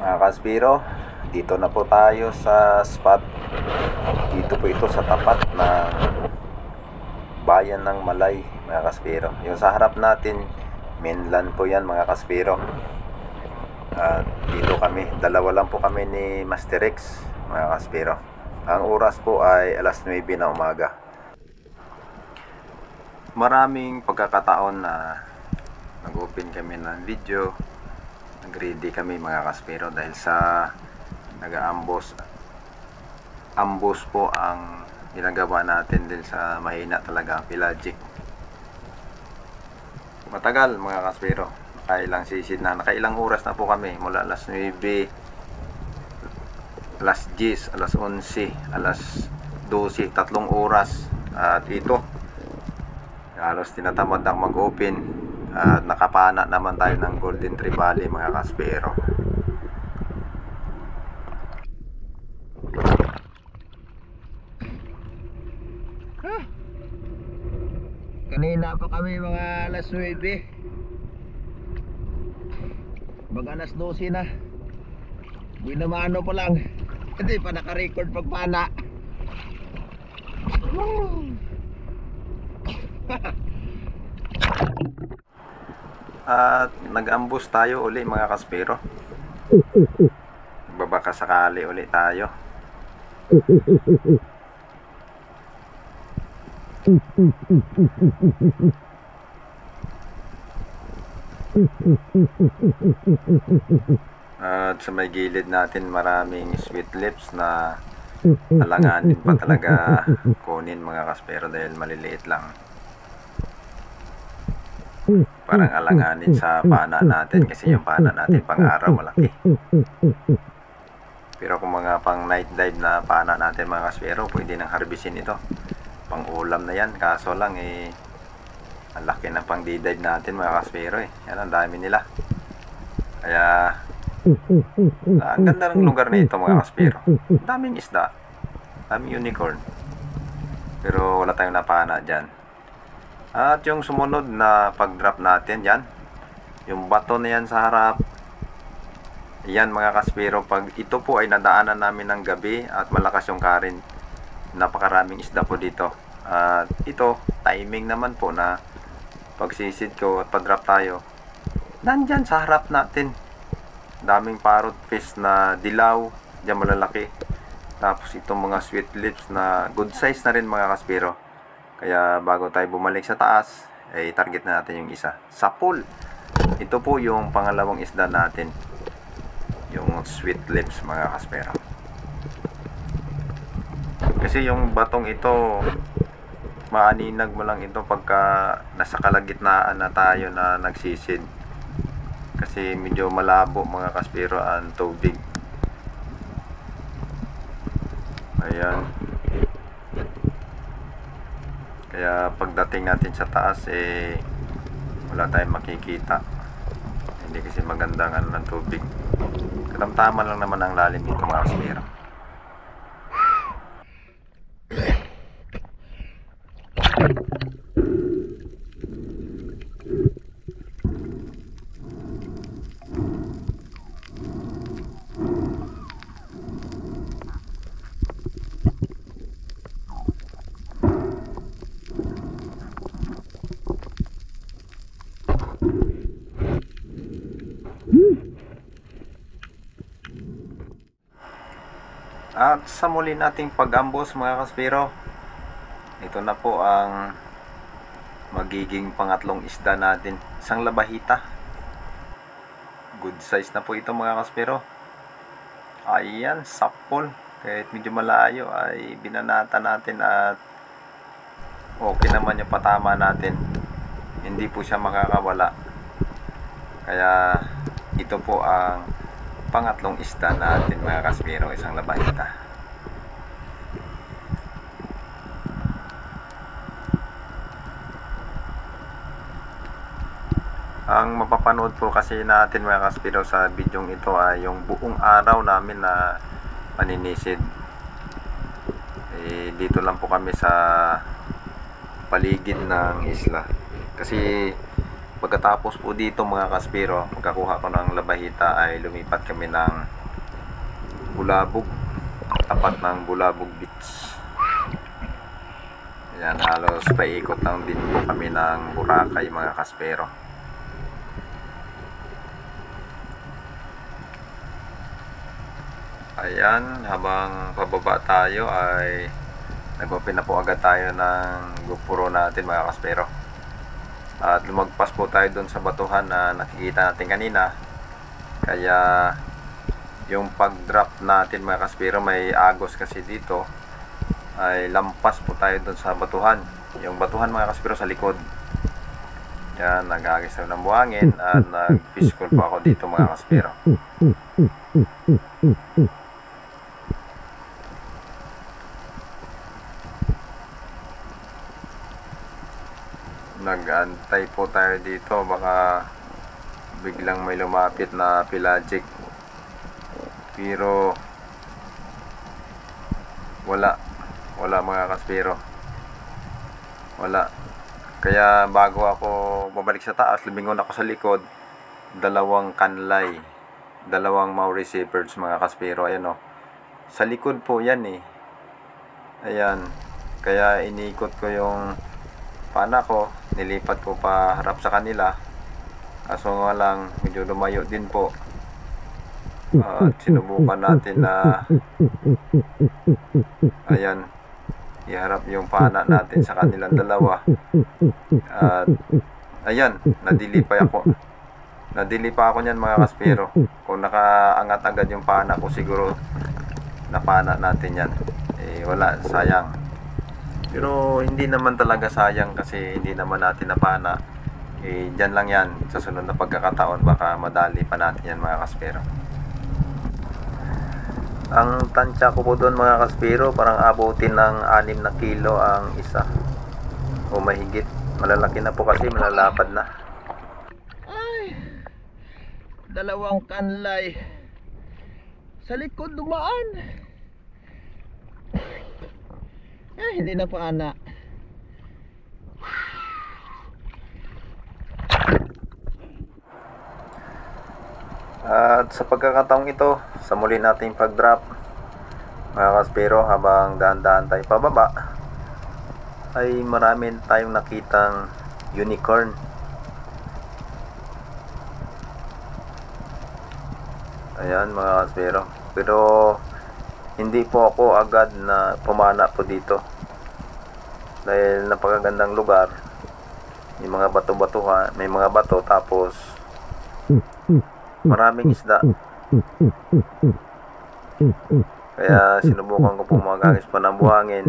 Mga Kaspiro, dito na po tayo sa spot. Dito po ito sa tapat ng bayan ng Malay, mga Kaspiro. Yung sa harap natin, mainland po yan, mga Kaspiro. Dito kami, dalawa lang po kami ni Master X, mga Kaspiro. Ang oras po ay alas 9 na umaga. Maraming pagkakataon na nag-open kami ng video, nag-ready kami, mga Kaspiro, dahil sa nag-aambos po ang ginagawa natin dahil sa mahina talaga ang pelagic. Matagal, mga Kaspiro, nakailang sisid na, nakailang oras na po kami mula alas 9, alas 10, alas 11, alas 12, 3 oras. At ito, halos tinatamad na mag-open. At nakapana naman tayo ng Golden Trevally, mga Kaspiro. Kanina pa kami mga alas 9. Mag alas 12 na. Binamano pa lang. Hindi pa naka-record pagpana. At nag-ambus tayo uli, mga Kaspiro. Babaka sakali uli tayo. At sa may gilid natin maraming sweet lips na alanganin pa talaga kunin, mga Kaspiro, dahil maliliit lang. Parang alanganin sa pana natin kasi yung pana natin pang araw malaki. Pero kung mga pang night dive na pana natin, mga Kaspiro, pwede nang harbisin ito. Pang ulam na yan, kaso lang ang laki ng pang dive natin, mga Kaspiro Yan, ang dami nila. Kaya ang ganda ng lugar na ito, mga Kaspiro. Daming isda, daming unicorn, pero wala tayong napana dyan. At yung sumunod na pag-drop natin, yan, yung bato na yan sa harap, yan, mga Kaspiro, pag ito po ay nadaanan namin ng gabi at malakas yung current, napakaraming isda po dito. At ito, timing naman po na pagsisid ko at pag-drop tayo, nandyan sa harap natin, daming parrot fish na dilaw, dyan malalaki. Tapos itong mga sweet lips na good size na rin, mga Kaspiro. Kaya bago tayo bumalik sa taas, ay target na natin yung isa. Sapul. Ito po yung pangalawang isda natin, yung sweet lips, mga Kaspiro. Kasi yung batong ito, maaninag mo lang ito pagka nasa kalagitnaan na tayo na nagsisid. Kasi medyo malabo, mga Kaspiro, ang tubig. Ayan. Kaya pagdating natin sa taas, wala tayong makikita. Hindi kasi magandang ano ng tubig. Katamtaman lang naman ang lalim dito, mga Kaspiro. At sa muli nating pag-ambos, mga Kaspiro, ito na po ang magiging pangatlong isda natin. Isang labahita. Good size na po ito, mga Kaspiro. Ayan, sapol. Kahit medyo malayo ay binanata natin at okay naman yung patama natin. Hindi po siya makakawala. Kaya ito po ang pangatlong isda natin, mga Kaspiro, isang labahita. Ang mapapanood po kasi natin, mga Kaspiro, sa bidyong ito ay yung buong araw namin na paninisid. Dito lang po kami sa paligid ng isla. Kasi Pagkatapos po dito mga kaspero, pagkakuha ko ng labahita ay lumipat kami ng Bulabog, tapat ng Bulabog Beach. Ayan, halos paikot lang din po kami ng Boracay mga kaspero. Ayan, habang pababa tayo ay nag-open na po agad tayo ng GoPro natin mga kaspero. At lumagpas po tayo doon sa batuhan na nakikita natin kanina. Kaya yung pag-drop natin mga kaspero, may agos kasi dito, ay lampas po tayo doon sa batuhan. Yung batuhan mga kaspero sa likod. Yan, nag-agis ng buhangin at nag-fish call po ako dito mga kaspero. Nag-antay po tayo dito, baka biglang may lumapit na pelagic, pero wala mga kaspero, wala. Kaya bago ako babalik sa taas, lumingon ako sa likod, dalawang kanlay, dalawang Maurice Shepherds mga kaspero. Ayan o, sa likod po yan eh. Ayan, kaya inikot ko yung pana ko, nilipat ko pa harap sa kanila, kaso nga lang medyo lumayo din po. At sinubukan natin na ayan, iharap yung pana natin sa kanilang dalawa. At ayan, nadili pa ako niyan mga kaspero. Kung nakaangat agad yung pana ko, siguro napana natin yan. Wala, sayang. Pero hindi naman talaga sayang kasi hindi naman natin napana. Dyan lang yan, sa sunod na pagkakataon baka madali pa natin yan mga kaspero. Ang tansya ko po doon mga kaspero, parang abutin ng 6 na kilo ang isa o mahigit. Malalaki na po kasi, malalapad na. Ay, dalawang kanlay sa likod dumaan. Hindi na paana. At sa pagkakataong ito, sa muli nating pag-drop mga kaspero, habang dahan-dahan tayo pababa, ay marami tayong nakitang unicorn. Ayan mga kaspero, pero hindi po ako agad na pumana po dito dahil napakagandang lugar. May mga bato-batuhan, may mga bato, tapos maraming isda. Kaya sinubukan ko po mag-agis pa ng buhangin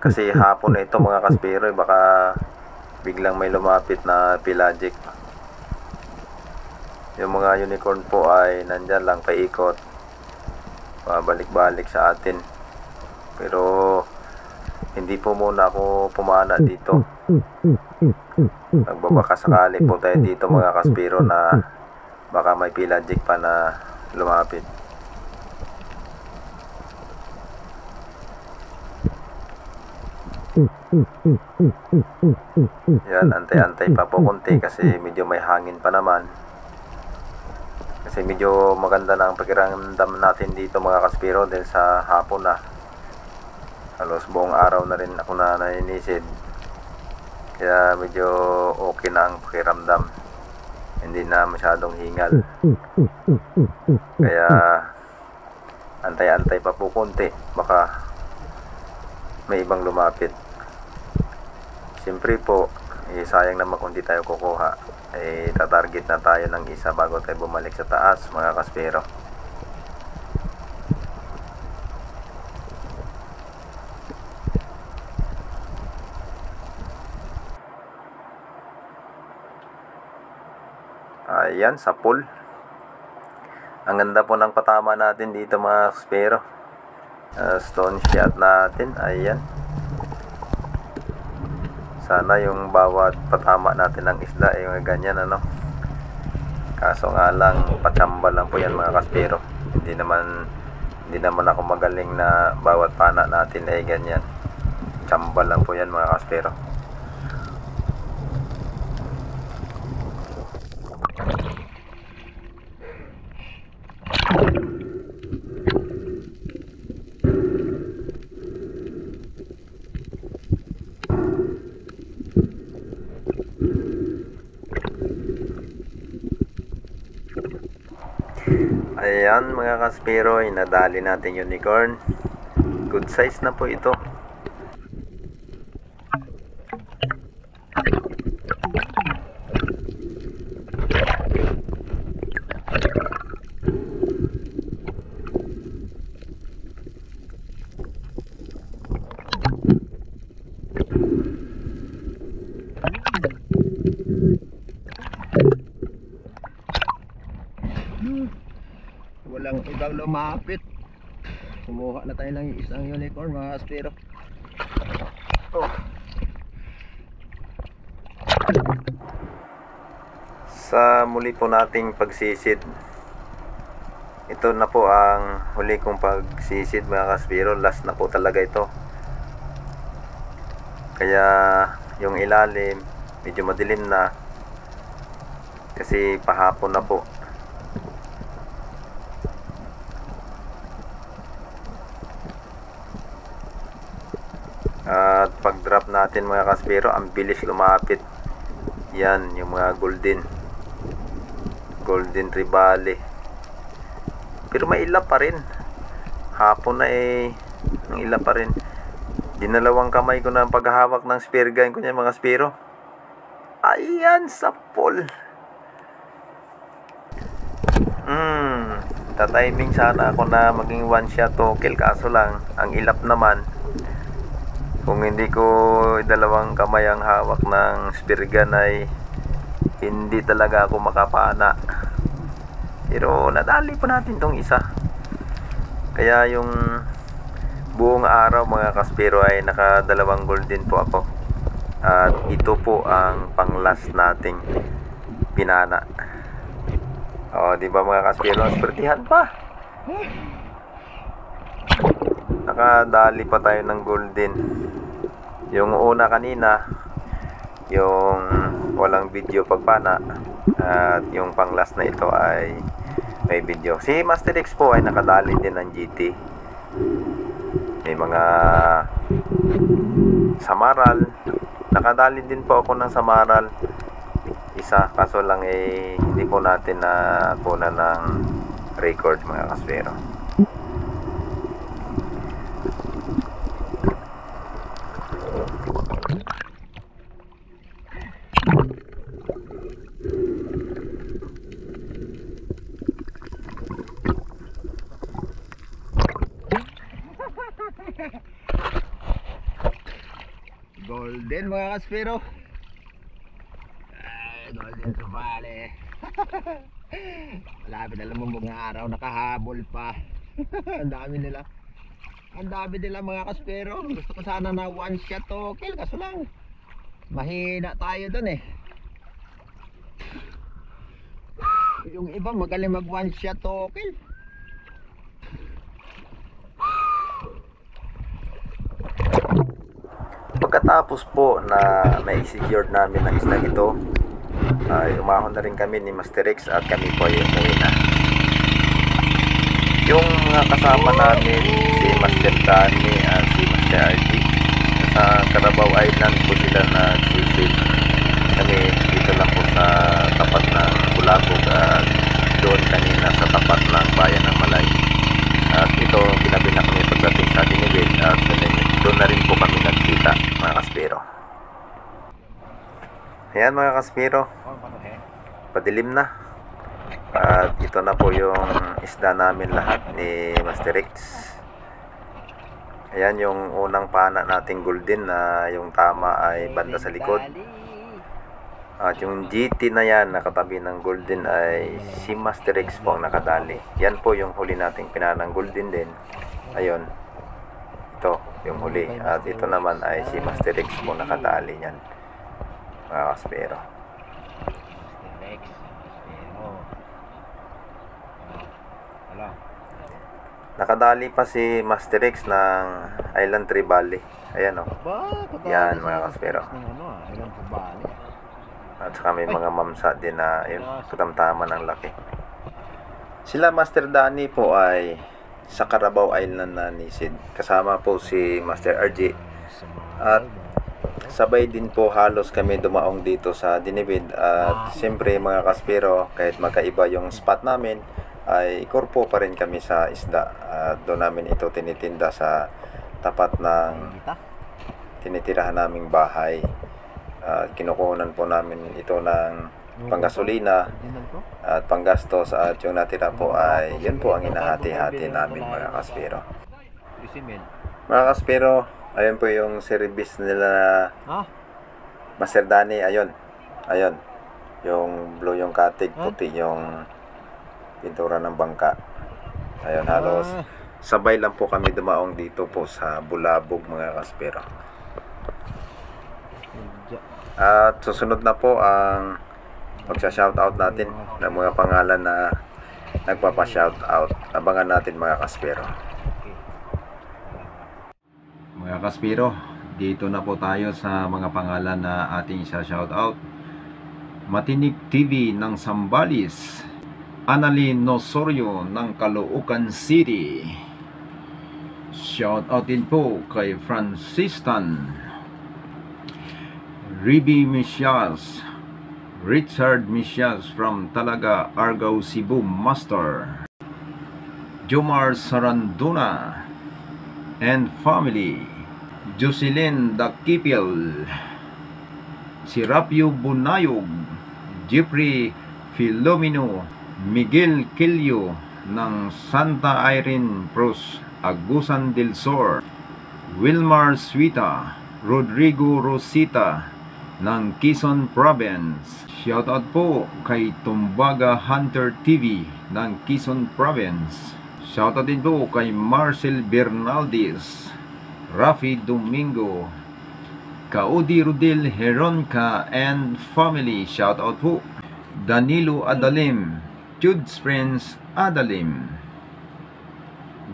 kasi hapon na ito mga kaspero, baka biglang may lumapit na pelagic. Yung mga unicorn po ay nandyan lang paikot, pabalik-balik sa atin. Pero hindi po muna ako pumana dito. Nagbabaka sakali po tayo dito mga kaspero na baka may pelagic pa na lumapit. Yan, antay-antay pa po konti kasi medyo may hangin pa naman. Kasi medyo maganda na ang pakiramdam natin dito mga kaspero dahil sa hapon na. Halos buong araw na rin ako na naninisid. Kaya medyo okay na ang pakiramdam. Hindi na masyadong hingal. Kaya antay-antay pa po konti. Baka may ibang lumapit. Siyempre po, sayang naman kung di tayo kukuha. Tatarget na tayo ng isa bago tayo bumalik sa taas mga kaspero. Ayan, sa pool. Ang ganda po ng patama natin dito mga kaspero. Stone shot natin. Ayan. Sana yung bawat patama natin ng isda yung ganyan ano. Kaso nga lang, patsamba lang po yan mga kaspero. Hindi naman ako magaling na bawat pana natin ay ganyan. Tsamba lang po yan mga kaspero. Ayan mga kaspero, inadali natin unicorn. Good size na po ito. Walang ibang lumapit. Kumuha na tayo ng isang unicorn mga kaspero. Oh. Sa muli po nating pagsisid, ito na po ang huli kong pagsisid mga kaspero. Last na po talaga ito. Kaya yung ilalim medyo madilim na kasi pahapon na po. At pag drop natin mga kaspero, ang bilis lumapit. Yan yung mga golden tribale. Pero may ilap pa rin. Hapon na ang ilap pa rin. Dinalawang kamay ko na ang paghahawak ng spear gun ko niya mga kaspero. Ayan sa pole. Tatiming sana ako na maging one shot to kill, kaso lang ang ilap naman. Kung hindi ko dalawang kamay ang hawak ng spear gun ay hindi talaga ako makapana. Pero nadali pa natin tong isa. Kaya yung buong araw mga kaspero ay nakadalawang golden po ako. At ito po ang pang last nating pinana. O, di ba mga kaspero, aspertihan pa. Nakadali pa tayo ng golden. Yung una kanina, yung walang video pagpana, at yung pang last na ito ay may video. Si Master X po ay nakadali din ng GT. May mga samaral. Nakadali din po ako ng samaral. Isa, kaso lang hindi po natin na kunan ng record mga kaspero. Golden mga kaspero. Golden tribale. Malapit na lang mga araw, nakahabol pa. Ang dami nila. Ang dami nila mga kaspero. Gusto ko sana na one shot to kill, kaso lang mahina tayo dun eh. Yung iba magaling mag one shot to kill. Pagkatapos po na na-secure namin ang islang ito, ay umahon na rin kami ni Master X at kami po ay umuwi na. Yung mga kasama namin, si Master Danny at si Master RG, sa Carabao Island po sila nagsisid. Kami dito lang po sa tapat ng Bulabog at doon kanina sa tapat ng bayan ng Malay. At ito, ginabi na kami pagdating sa Dinibid at doon na rin po kami nagkita mga kaspero. Ayan mga kaspero, padilim na. At ito na po yung isda namin lahat ni Master X. Ayan yung unang pana nating golden na yung tama ay banda sa likod. At yung GT na yan nakatabi ng golden ay si Master X po ang nakadali. Yan po yung huli nating pinanang golden din. Ayun, ito yung huli. At ito naman ay si Master X po nakadali yan mga kaspero. Nakadali pa si Master X ng Island Tribale. Ayan o. Yan mga kaspero. At saka may mga mamsa din na yun, katamtaman ng laki. Sila Master Danny po ay sa Carabao Island na nisid. Kasama po si Master RG. At sabay din po halos kami dumaong dito sa Dinibid. At siyempre mga kaspero, kahit magkaiba yung spot namin, ay korpo pa rin kami sa isda. Doon namin ito tinitinda sa tapat ng tinitirahan naming bahay. Kinukunan po namin ito ng panggasolina at panggastos, at yung natira po ay yun po ang hinahati-hati namin mga kaspero. Mga kaspero, ayun po yung service nila na Master Danny. Ayun yung blue yung katig, puti yung pintura ng bangka. Ayun, halos sabay lang po kami dumaong dito po sa Bulabog mga kaspero. At susunod na po ang magsha-shoutout natin ng mga pangalan na nagpapa-shoutout. Abangan natin mga kaspero. Mga kaspero, dito na po tayo sa mga pangalan na ating isa-shoutout. Matinik TV ng Sambales, Annalyn Nosorio ng Caloocan City. Shoutout din po kay Francistan, Riby Misyas, Richard Misyas from Talaga, Argao, Cebu, Master, Jomar Saranduna and family, Jocelyn Dakipil, Sirapio Bunayog, Jeffrey Filomeno, Miguel Quillo ng Santa Irene Pros, Agusan del Sur, Wilmar Suita, Rodrigo Rosita ng Quezon Province. Shoutout po kay Tumbaga Hunter TV ng Quezon Province. Shoutout din po kay Marcel Bernaldez, Rafi Domingo, Kaudi Rodel Heronca and family. Shoutout po Danilo Adalim, Jude's Prince Adalim,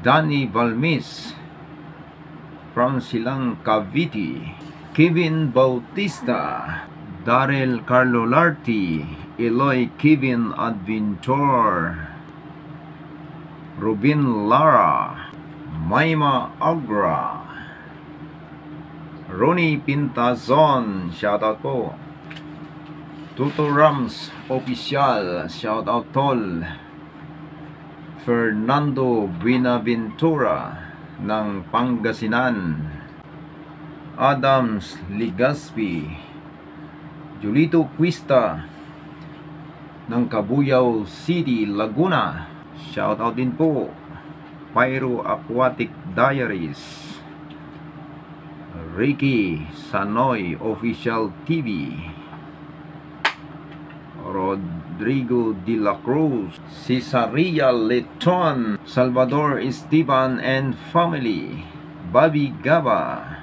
Danny Valmis from Silang Cavite, Kevin Bautista, Darrell Carlo Larti, Eloy Kevin Adventor, Rubin Lara, Maima Agra, Ronnie Pintazon, shoutout po, Tuto Rams Official, shoutout tol, Fernando Buenaventura ng Pangasinan, Adams Ligaspi, Julito Cuista ng Cabuyao City, Laguna. Shoutout din po Pyro Aquatic Diaries, Ricky Sanoy Official TV, Rodrigo de la Cruz, Cesaria Leton, Salvador Esteban and family, Bobby Gaba,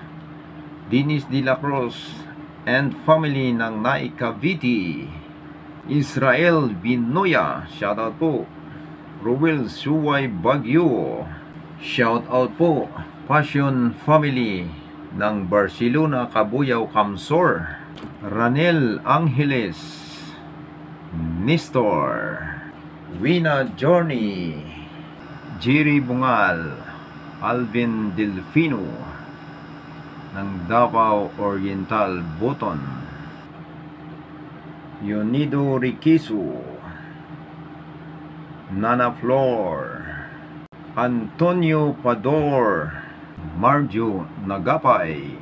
Dennis de la Cruz and family ng Naik Cavite, Israel Binoya, shoutout po, Ruel Suway Bagyo, shoutout po, Passion family ng Barcelona, Cabuyao, Camsor, Ranel Angeles, Nestor, Wina Journey, Jerry Bungal, Alvin Delfino ng Davao Oriental, Buton, Unido Riquisu, Nana Flor, Antonio Pador, Marjo Nagapay,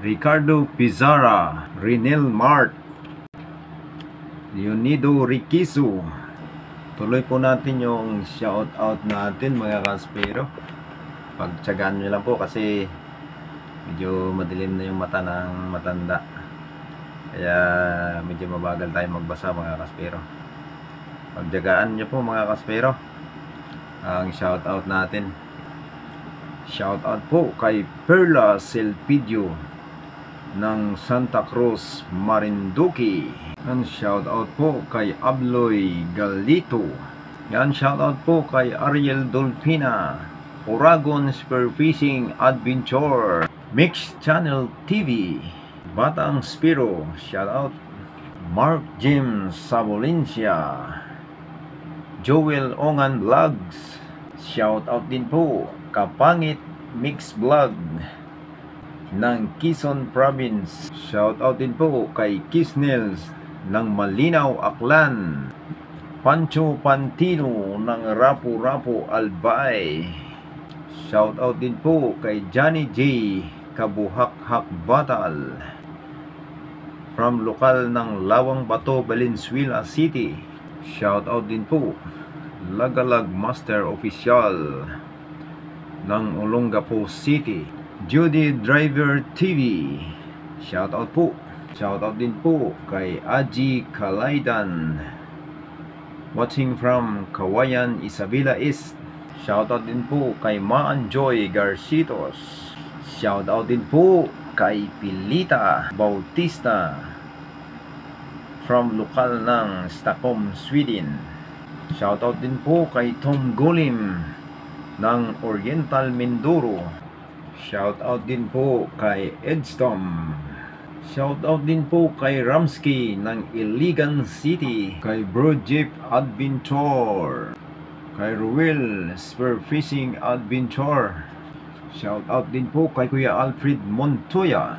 Ricardo Pizarra, Rinel Mart, Unido Riquisu. Tuloy po natin yung shout out natin mga kaspero. Pagtsagaan nyo lang po kasi medyo madilim na yung mata ng matanda, kaya medyo mabagal tayo magbasa mga kaspero. Pagtsagaan nyo po mga kaspero ang shout out natin. Shout out po kay Perla Selpidio ng Santa Cruz, Marinduque. Yan, shout out po kay Abloy Galito. Yan, shout out po kay Ariel Dolpina, Oragon Spearfishing Adventure, Mix Channel TV, Batang Spiro, shout out Mark Jim Sabolincia, Joel Ongan Vlogs, shout out din po Kapangit Mix Vlog ng Quezon Province, shout out din po kay Kisnels ng Malinaw, Aklan, Pancho Pantino ng Rapu-Rapu Albay. Shout out din po kay Johnny J. Kabuhak-Hak Batal from lokal ng Lawang Bato, Valenzuela City. Shout out din po Lagalag Master Official ng Olongapo City. Judy Driver TV. Shout out po. Shout out din po kay Aji Kalaidan watching from Kawayan, Isabela East. Shout out din po kay Maanjoy Garcitos. Shout out din po kay Pilita Bautista from lokal ng Stockholm, Sweden. Shout out din po kay Tom Golim ng Oriental Mindoro. Shout out din po kay Edstom. Shout out din po kay Ramsky ng Iligan City, kay Bro Jeep Adventure, kay Ruel Spearfishing Adventure. Shout out din po kay Kuya Alfred Montoya.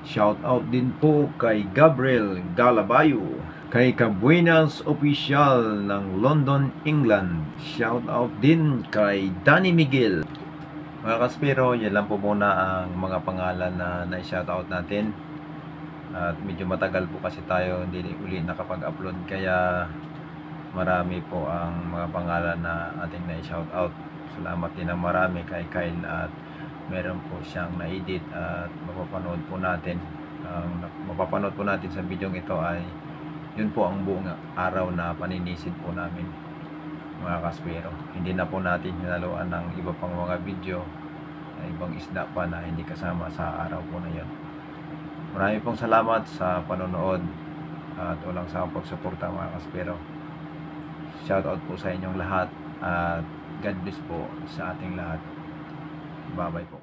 Shout out din po kay Gabriel Galabayo, kay Kabuenas Official ng London, England. Shout out din kay Danny Miguel. Mga kaspero, yan lang po muna ang mga pangalan na na-shoutout natin. At medyo matagal po kasi tayo hindi uli nakapag-upload, kaya marami po ang mga pangalan na ating na-shoutout. Salamat din ng marami kay Kyle, at meron po siyang na-edit at mapapanood po natin. Mapapanood po natin sa video ito ay yun po ang buong araw na paninisid po namin, mga kaspero. Hindi na po natin hinaluan ng iba pang mga video na ibang isda pa na hindi kasama sa araw po na yun. Marami pong salamat sa panonood at walang sawang pagsuporta, mga kaspero. Shoutout po sa inyong lahat at God bless po sa ating lahat. Bye-bye po.